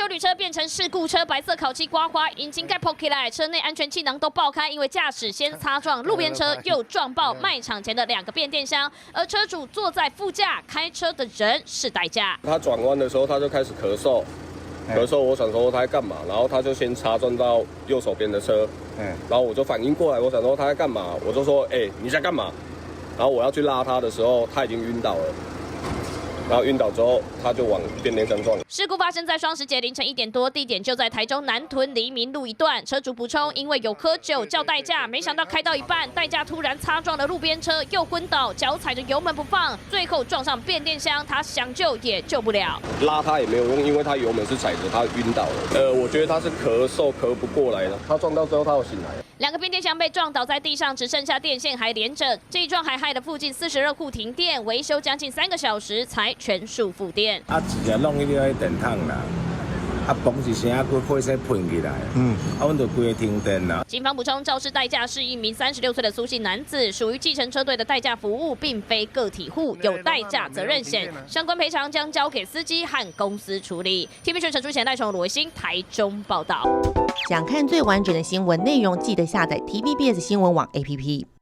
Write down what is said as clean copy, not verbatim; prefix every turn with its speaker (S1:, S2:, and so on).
S1: 旅车变成事故车，白色烤漆刮花，引擎盖破起来，车内安全气囊都爆开，因为驾驶先擦撞路边车，又撞爆卖场前的2个变电箱，而车主坐在副驾，开车的人是代驾。
S2: 他转弯的时候，他就开始咳嗽。我想说他在干嘛，然后他就先擦撞到右手边的车，然后我就反应过来，我想说他在干嘛，我就说你在干嘛？然后我要去拉他的时候，他已经晕倒了。然后晕倒之后，他就往变电箱撞。
S1: 事故发生在双十节凌晨1点多，地点就在台中南屯黎明路一段。车主补充，因为有喝酒叫代驾，没想到开到一半，代驾突然擦撞了路边车，又昏倒，脚踩着油门不放，最后撞上变电箱，他想救也救不了。
S2: 拉他也没有用，因为他油门是踩着，他晕倒了。我觉得他是咳嗽咳不过来了，他撞到之后他有醒来。
S1: 2个变电箱被撞倒在地上，只剩下电线还连着。这一撞还害了附近42户停电，维修将近3个小时才全数复电。
S3: 直接弄去了电筒啦，嘣一声，佮火势喷起来，阮就规个停电啦。
S1: 警方补充，肇事代驾是一名36岁的苏姓男子，属于计程车队的代驾服务，并非个体户，有代驾责任险，相关赔偿将交给司机和公司处理。TVB 陈淑贤、赖崇、罗维新台中报道。
S4: 想看最完整的新闻内容，记得下载 TVBS 新闻网 APP。